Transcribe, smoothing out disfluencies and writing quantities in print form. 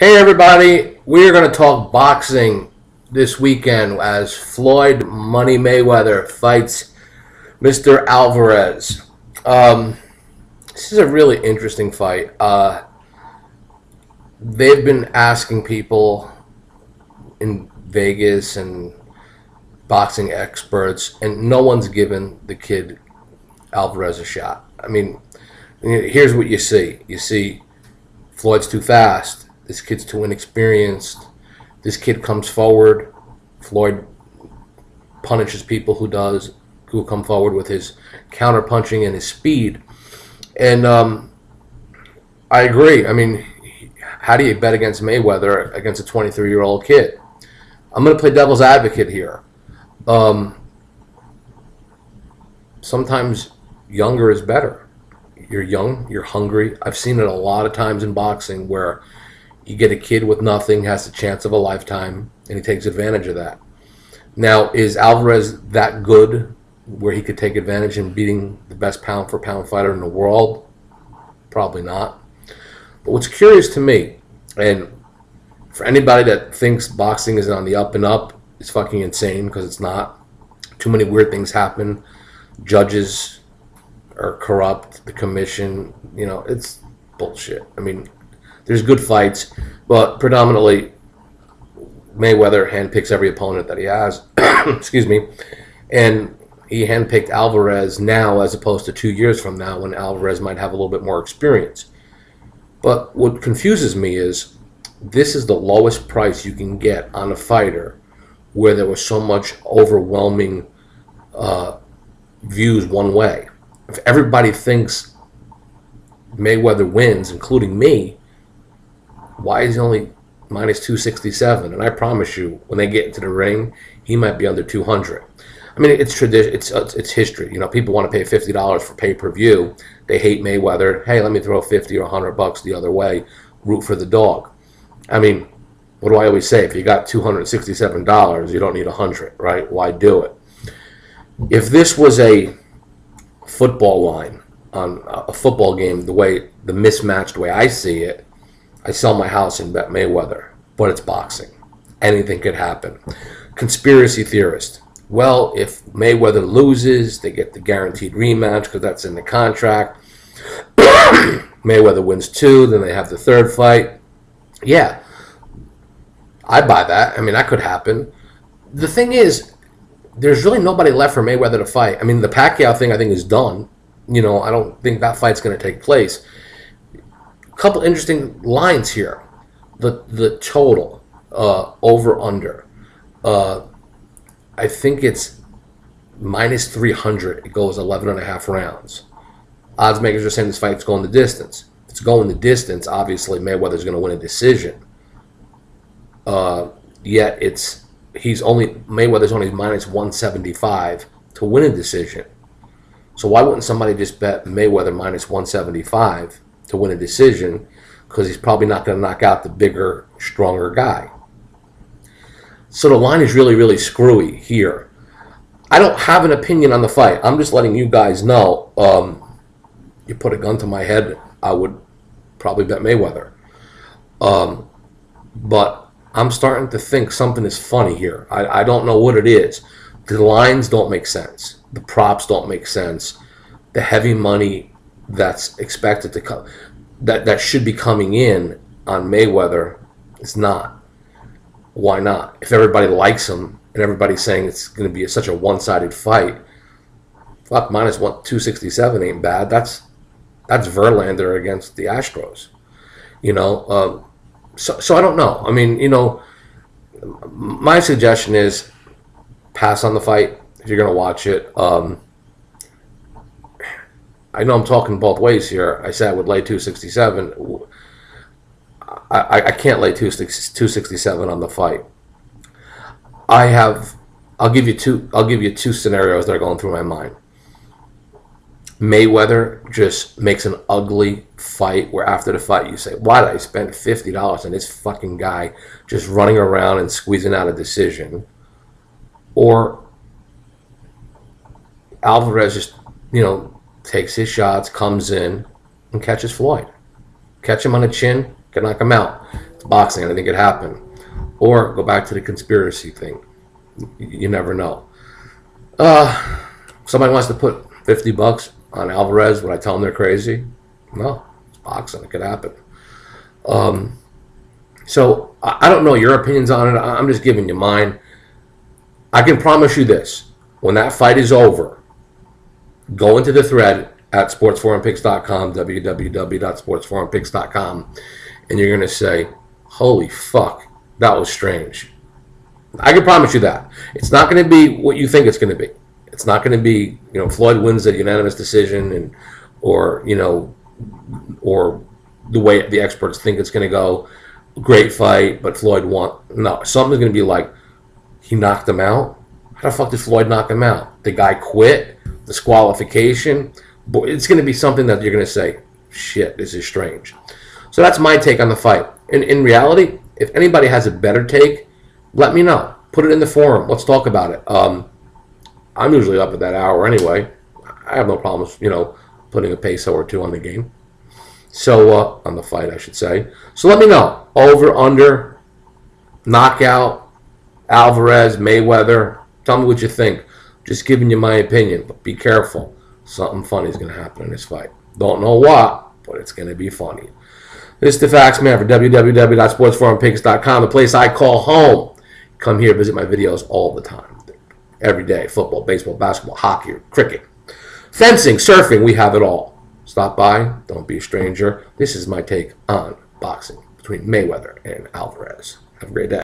Hey everybody, we are going to talk boxing this weekend as Floyd Money Mayweather fights Mr. Alvarez. This is a really interesting fight. They've been asking people in Vegas and boxing experts, and no one's given the kid Alvarez a shot. I mean, here's what you see. You see Floyd's too fast. This kid's too inexperienced. This kid comes forward. Floyd punishes people who come forward with his counter punching and his speed. And I agree. I mean, how do you bet against Mayweather against a 23-year-old kid? I'm going to play devil's advocate here. Sometimes younger is better. You're young, you're hungry. I've seen it a lot of times in boxing where you get a kid with nothing, has the chance of a lifetime, and he takes advantage of that. Now, is Alvarez that good where he could take advantage in beating the best pound-for-pound fighter in the world? Probably not. But what's curious to me, and for anybody that thinks boxing is on the up and up, it's fucking insane because it's not. Too many weird things happen. Judges are corrupt. The commission, it's bullshit. I mean, there's good fights, but predominantly Mayweather handpicks every opponent that he has. Excuse me. And he handpicked Alvarez now as opposed to 2 years from now when Alvarez might have a little bit more experience. But what confuses me is this is the lowest price you can get on a fighter where there was so much overwhelming views one way. If everybody thinks Mayweather wins, including me, why is he only minus 267? And I promise you, when they get into the ring, he might be under 200. I mean, it's tradition. It's history. People want to pay $50 for pay-per-view. They hate Mayweather. Hey, let me throw 50 or $100 the other way. Root for the dog. I mean, what do I always say? If you got $267, you don't need 100, right? Why do it? If this was a football line on a football game, the mismatched way I see it, I sell my house and bet Mayweather, but it's boxing. Anything could happen. Conspiracy theorist. Well, if Mayweather loses, they get the guaranteed rematch because that's in the contract. Mayweather wins 2, then they have the third fight. Yeah, I buy that. I mean, that could happen. The thing is, there's really nobody left for Mayweather to fight. I mean, the Pacquiao thing I think is done. I don't think that fight's going to take place. Couple interesting lines here. The total over under. I think it's minus 300. It goes 11.5 rounds. Odds makers are saying this fight's going the distance. If it's going the distance, obviously Mayweather's going to win a decision. Yet Mayweather's only minus 175 to win a decision. So why wouldn't somebody just bet Mayweather minus 175? To win a decision, because he's probably not going to knock out the bigger, stronger guy. So the line is really, really screwy here. I don't have an opinion on the fight. I'm just letting you guys know. You put a gun to my head, I would probably bet Mayweather. But I'm starting to think something is funny here. I don't know what it is. The lines don't make sense. The props don't make sense. The heavy money that's expected to come, that should be coming in on Mayweather, is not. Why not? If everybody likes him and everybody's saying it's going to be such a one-sided fight, fuck, minus 267 ain't bad. That's Verlander against the Astros. So I don't know. I mean, my suggestion is pass on the fight if you're going to watch it. I know I'm talking both ways here. I said I would lay 267. I can't lay 267 on the fight. I'll give you two scenarios that are going through my mind. Mayweather just makes an ugly fight where after the fight you say, why did I spend $50 on this fucking guy just running around and squeezing out a decision? Or Alvarez just, takes his shots, comes in, and catches Floyd. Catch him on the chin, can knock him out. It's boxing. I think it happened. Or go back to the conspiracy thing. You never know. Somebody wants to put $50 on Alvarez. Would I tell them they're crazy? No, it's boxing. It could happen. So I don't know your opinions on it. I'm just giving you mine. I can promise you this. When that fight is over, go into the thread at sportsforumpicks.com, www.sportsforumpicks.com, and you're going to say, holy fuck, that was strange. I can promise you that. It's not going to be what you think it's going to be. It's not going to be, Floyd wins a unanimous decision or the way the experts think it's going to go. Great fight, but Floyd won. No, something's going to be like, he knocked him out? How the fuck did Floyd knock him out? The guy quit? Disqualification? It's going to be something that you're going to say, shit, this is strange. So that's my take on the fight. In reality, if anybody has a better take, let me know. Put it in the forum. Let's talk about it. I'm usually up at that hour anyway. I have no problems, putting a peso or two on the game. So, on the fight, I should say. So let me know. Over, under, knockout, Alvarez, Mayweather. Tell me what you think. Just giving you my opinion. But be careful. Something funny is going to happen in this fight. Don't know what, but it's going to be funny. This is the Facts Man for www.sportsforumpicks.com, the place I call home. Come here, visit my videos all the time. Every day. Football, baseball, basketball, hockey, cricket, fencing, surfing. We have it all. Stop by. Don't be a stranger. This is my take on boxing between Mayweather and Alvarez. Have a great day.